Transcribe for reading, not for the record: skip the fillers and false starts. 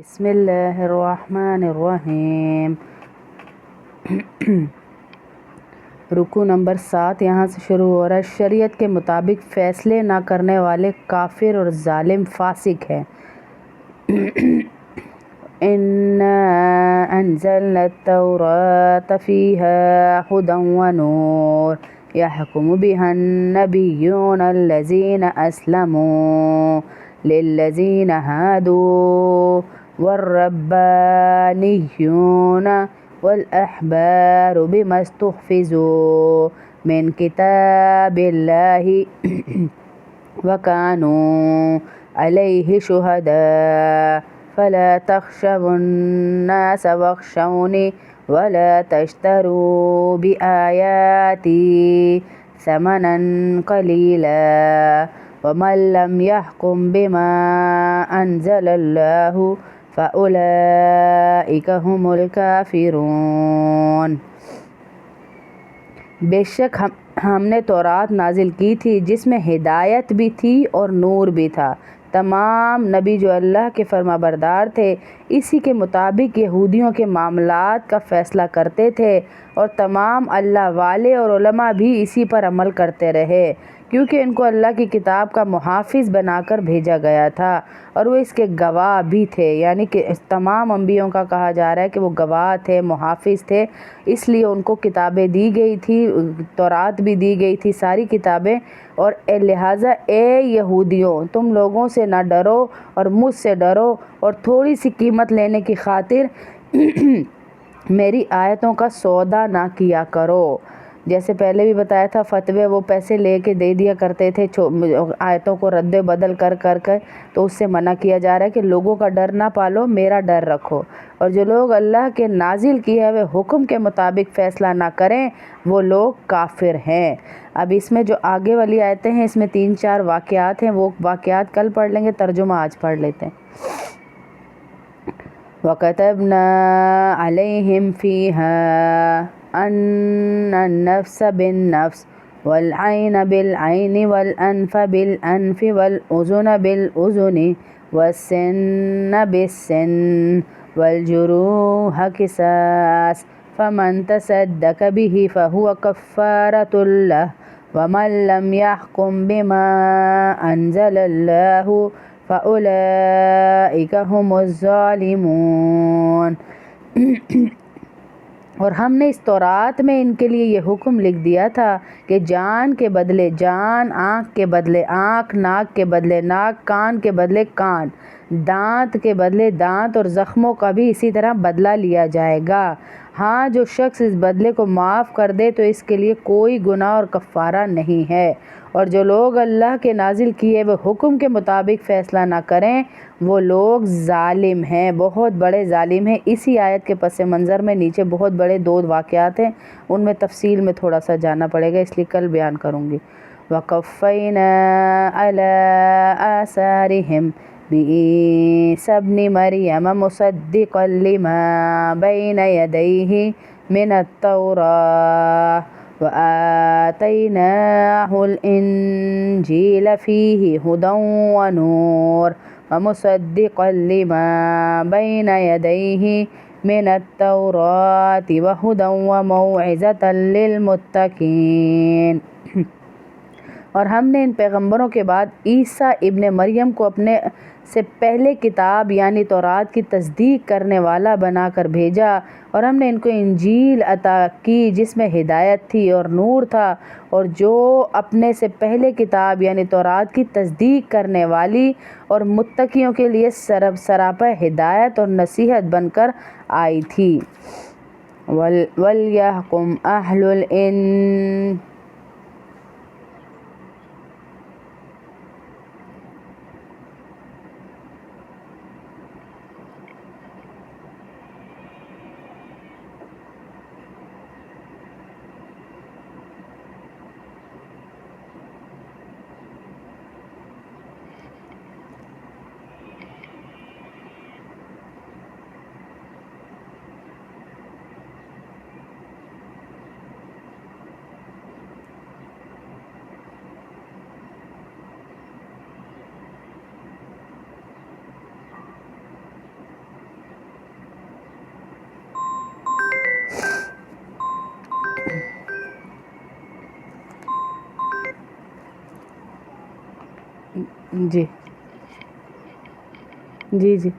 بسم اللہ الرحمن الرحیم۔ رکوع نمبر 7 یہاں سے شروع ہو رہا ہے۔ شریعت کے مطابق فیصلے نہ کرنے والے کافر اور ظالم فاسق ہیں۔ اِنَّا أَنزَلْنَا التَّوْرَاةَ فِيهَا هُدًى وَنُورٌ يَحْكُمُ بِهَا النَّبِيُّونَ الَّذِينَ أَسْلَمُوا لِلَّذِينَ هَادُوا وَالرَّبَّانِيُّونَ وَالْأَحْبَارُ بِمَا اسْتُحْفِظُوا مِنْ كِتَابِ اللَّهِ وَكَانُوا عَلَيْهِ شُهَدَاءَ فَلَا تَخْشَوُا النَّاسَ وَاخْشَوْنِ وَلَا تَشْتَرُوا بِآيَاتِي ثَمَنًا قَلِيلًا وَمَن لَّمْ يَحْكُم بِمَا أَنزَلَ اللَّهُ فَأُولَٰئِكَ هُمُ الْكَافِرُونَ۔ بے شک ہم نے تورات نازل کی تھی جس میں ہدایت بھی تھی اور نور بھی تھا۔ تمام نبی جو اللہ کے فرما بردار تھے اسی کے مطابق یہودیوں کے معاملات کا فیصلہ کرتے تھے، اور تمام اللہ والے اور علماء بھی اسی پر عمل کرتے رہے، کیونکہ ان کو اللہ کی کتاب کا محافظ بنا کر بھیجا گیا تھا اور وہ اس کے گواہ بھی تھے۔ یعنی کہ تمام انبیاءوں کا کہا جا رہا ہے کہ وہ گواہ تھے، محافظ تھے، اس لیے ان کو کتابیں دی گئی تھی، تورات بھی دی گئی تھی، ساری کتابیں۔ اور لہٰذا اے یہودیوں، تم لوگوں سے نہ ڈرو اور مجھ سے ڈرو، اور تھوڑی سی قیمت لینے کی خاطر میری آیتوں کا سودا نہ کیا کرو۔ جیسے پہلے بھی بتایا تھا، فتوے وہ پیسے لے کے دے دیا کرتے تھے آیتوں کو رد بدل کر کے، تو اس سے منع کیا جا رہا ہے کہ لوگوں کا ڈر نہ پالو، میرا ڈر رکھو، اور جو لوگ اللہ کے نازل کیے ہوئے حکم کے مطابق فیصلہ نہ کریں وہ لوگ کافر ہیں۔ اب اس میں جو آگے والی آیتیں ہیں اس میں 3-4 واقعات ہیں، وہ واقعات کل پڑھ لیں گے، ترجمہ آج پڑھ لیتے ہیں۔ وَكَتَبْنَا عَلَيْهِمْ فِيهَا أَنَّ النَّفْسَ بِالنَّفْسِ وَالْعَيْنَ بِالْعَيْنِ وَالْأَنْفَ بِالْأَنْفِ وَالْأُذُنَ بِالْأُذُنِ وَالسِّنَّ بِالسِّنِّ وَالْجُرُوحَ قِصَاصٌ فَمَنْ تَصَدَّقَ بِهِ فَهُوَ كَفَّارَةٌ لَهُ وَمَن لَّمْ يَحْكُم بِمَا أَنزَلَ اللَّهُ فَأُولَٰئِكَ هُمُ الظَّالِمُونَ۔ اور ہم نے اس تورات میں ان کے لیے یہ حکم لکھ دیا تھا کہ جان کے بدلے جان، آنکھ کے بدلے آنکھ، ناک کے بدلے ناک، کان کے بدلے کان، دانت کے بدلے دانت، اور زخموں کا بھی اسی طرح بدلہ لیا جائے گا۔ ہاں، جو شخص اس بدلے کو معاف کر دے تو اس کے لیے کوئی گناہ اور کفارہ نہیں ہے، اور جو لوگ اللہ کے نازل کیے ہوئے حکم کے مطابق فیصلہ نہ کریں وہ لوگ ظالم ہیں، بہت بڑے ظالم ہیں۔ اسی آیت کے پس منظر میں نیچے بہت بڑے 2 واقعات ہیں، ان میں تفصیل میں تھوڑا سا جانا پڑے گا، اس لیے کل بیان کروں گی۔ وَقَفَّيْنَا عَلَىٰ آثَارِهِمْ بِعِیسَىٰ ابْنِ مَرْیَمَ مُصَدِّقًا لِمَا بَیْنَ یَدَیْہِ مِنَ التَّوْرَاةِ وَآتَیْنَاهُ الْإِنْجِیلَ فِیہِ هُدًى وَنُورٌ وَمُصَدِّقًا لِمَا بَیْنَ یَدَیْہِ مِنَ التَّوْرَاةِ وَهُدًى وَمَوْعِظَةً لِلْمُتَّقِینَ۔ اور ہم نے ان پیغمبروں کے بعد عیسیٰ ابن مریم کو اپنے سے پہلے کتاب یعنی تورات کی تصدیق کرنے والا بنا کر بھیجا، اور ہم نے ان کو انجیل عطا کی جس میں ہدایت تھی اور نور تھا، اور جو اپنے سے پہلے کتاب یعنی تورات کی تصدیق کرنے والی اور متقیوں کے لیے سراپا ہدایت اور نصیحت بن کر آئی تھی۔ وَلْيَحْكُمْ أَهْلُ جی جی جی